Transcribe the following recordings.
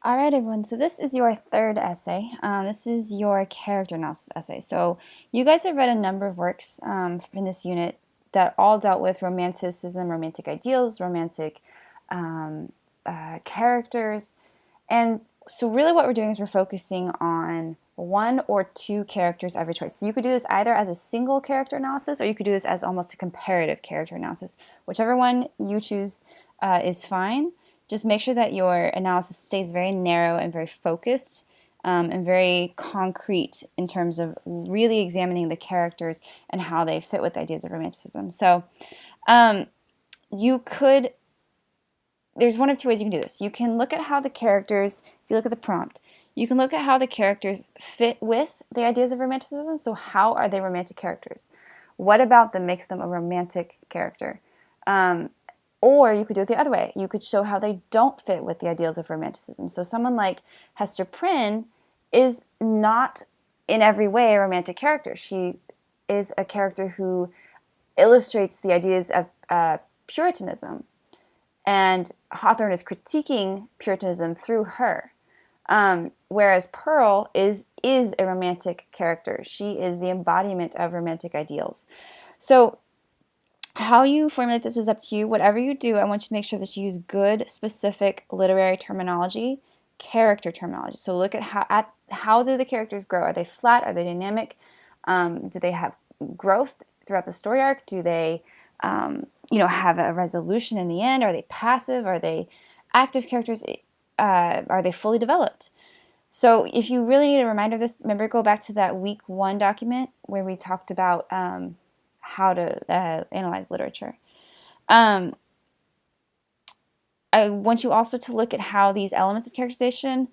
All right, everyone. So this is your third essay. This is your character analysis essay. So you guys have read a number of works in this unit that all dealt with romanticism, romantic ideals, romantic characters. And so really what we're doing is we're focusing on one or two characters every choice. So you could do this either as a single character analysis or you could do this as almost a comparative character analysis. Whichever one you choose is fine. Just make sure that your analysis stays very narrow and very focused and very concrete in terms of really examining the characters and how they fit with ideas of romanticism. So you could, there's one of two ways you can do this. You can look at how the characters, if you look at the prompt, you can look at how the characters fit with the ideas of romanticism. So how are they romantic characters? What about them makes them a romantic character? Or you could do it the other way. You could show how they don't fit with the ideals of romanticism. So someone like Hester Prynne is not in every way a romantic character. She is a character who illustrates the ideas of Puritanism. And Hawthorne is critiquing Puritanism through her. Whereas Pearl is a romantic character. She is the embodiment of romantic ideals. So how you formulate this is up to you. Whatever you do, I want you to make sure that you use good, specific literary terminology, character terminology. So look at how do the characters grow? Are they flat? Are they dynamic? Do they have growth throughout the story arc? Do they have a resolution in the end? Are they passive? Are they active characters? Are they fully developed? So if you really need a reminder of this, remember, go back to that week 1 document where we talked about how to analyze literature. I want you also to look at how these elements of characterization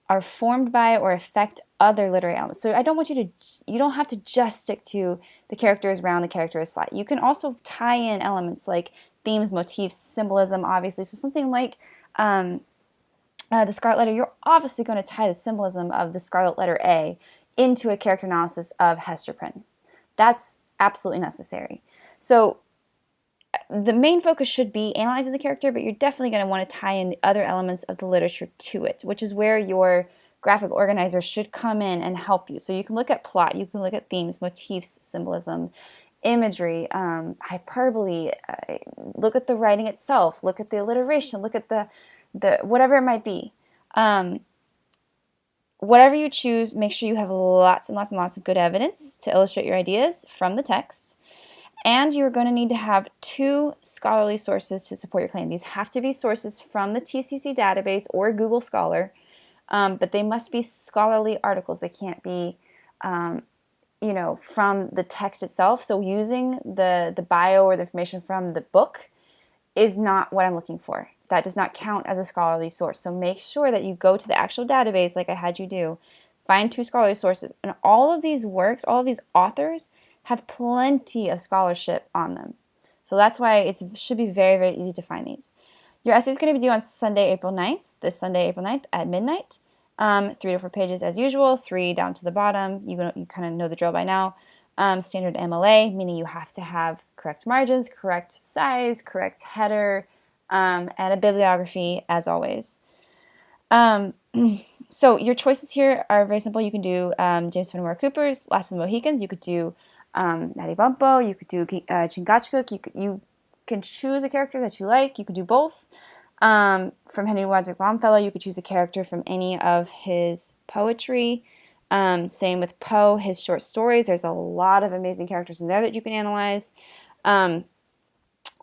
are formed by or affect other literary elements. So I don't want you don't have to just stick to the character is round, the character is flat. You can also tie in elements like themes, motifs, symbolism, obviously. So something like the Scarlet Letter, you're obviously going to tie the symbolism of the Scarlet Letter A into a character analysis of Hester Prynne. That's absolutely necessary. So the main focus should be analyzing the character, but you're definitely going to want to tie in the other elements of the literature to it, which is where your graphic organizer should come in and help you. So you can look at plot, you can look at themes, motifs, symbolism, imagery, hyperbole, look at the writing itself, look at the alliteration, look at the whatever it might be. Whatever you choose, make sure you have lots and lots and lots of good evidence to illustrate your ideas from the text. And you're going to need to have 2 scholarly sources to support your claim. These have to be sources from the TCC database or Google Scholar, but they must be scholarly articles. They can't be, from the text itself. So using the bio or the information from the book is not what I'm looking for. That does not count as a scholarly source. So make sure that you go to the actual database like I had you do, find 2 scholarly sources. And all of these works, all of these authors have plenty of scholarship on them. So that's why it should be very, very easy to find these. Your essay is going to be due on Sunday, April 9th, this Sunday, April 9th at midnight. 3 to 4 pages as usual, 3 down to the bottom. You kind of know the drill by now. Standard MLA, meaning you have to have correct margins, correct size, correct header, and a bibliography as always. So your choices here are very simple. You can do James Fenimore Cooper's Last of the Mohicans. You could do Natty Bumppo. You could do Chingachgook. You can choose a character that you like. You could do both. From Henry Wadsworth Longfellow, you could choose a character from any of his poetry. Same with Poe, his short stories. There's a lot of amazing characters in there that you can analyze.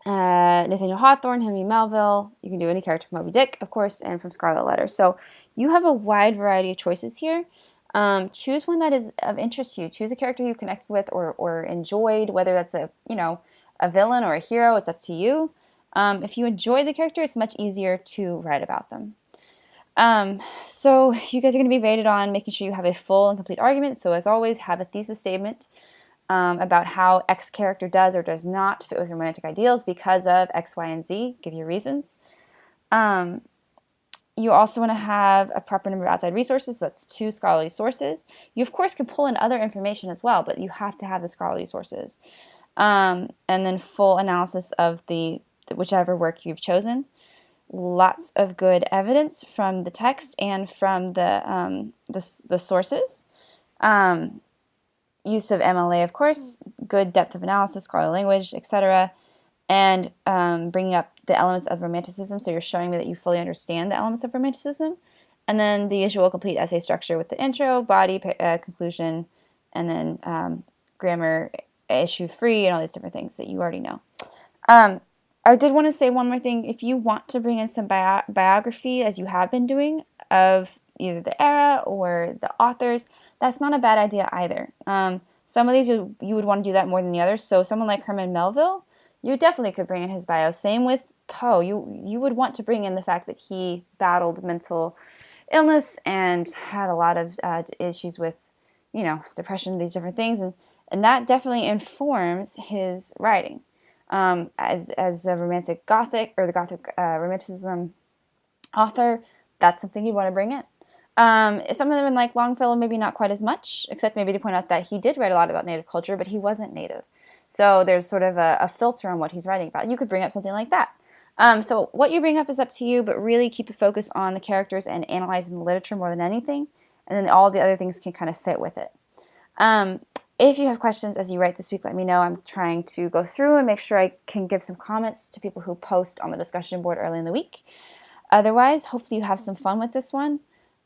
Nathaniel Hawthorne, Henry Melville. You can do any character from Moby Dick, of course, and from Scarlet Letter. So you have a wide variety of choices here. Choose one that is of interest to you. Choose a character you connected with or enjoyed, whether that's a villain or a hero. It's up to you. If you enjoy the character, it's much easier to write about them. So you guys are going to be rated on making sure you have a full and complete argument. So as always, have a thesis statement about how X character does or does not fit with romantic ideals because of X, Y, and Z. Give your reasons. You also want to have a proper number of outside resources. So that's 2 scholarly sources. You, of course, can pull in other information as well, but you have to have the scholarly sources. And then full analysis of whichever work you've chosen. lots of good evidence from the text and from the sources. Use of MLA, of course, good depth of analysis, scholarly language, etc., and bringing up the elements of Romanticism, so you're showing me that you fully understand the elements of Romanticism, and then the usual complete essay structure with the intro, body, conclusion, and then grammar, issue free, and all these different things that you already know. I did want to say one more thing. If you want to bring in some biography, as you have been doing, of either the era or the authors, that's not a bad idea either. Some of these you would want to do that more than the others. So someone like Herman Melville, you definitely could bring in his bio. Same with Poe. You would want to bring in the fact that he battled mental illness and had a lot of issues with, depression, these different things, and that definitely informs his writing. As a romantic Gothic or the Gothic Romanticism author, that's something you want to bring in. Some of them like Longfellow, maybe not quite as much, except maybe to point out that he did write a lot about Native culture, but he wasn't Native. So there's sort of a filter on what he's writing about. You could bring up something like that. So what you bring up is up to you, but really keep a focus on the characters and analyzing the literature more than anything, and then all the other things can kind of fit with it. If you have questions as you write this week, let me know. I'm trying to go through and make sure I can give some comments to people who post on the discussion board early in the week. Otherwise, hopefully you have some fun with this one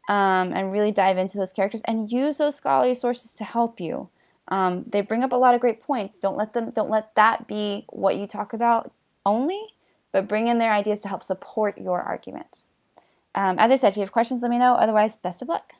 and really dive into those characters and use those scholarly sources to help you. They bring up a lot of great points. Don't let that be what you talk about only, but bring in their ideas to help support your argument. As I said, if you have questions, let me know. Otherwise, best of luck.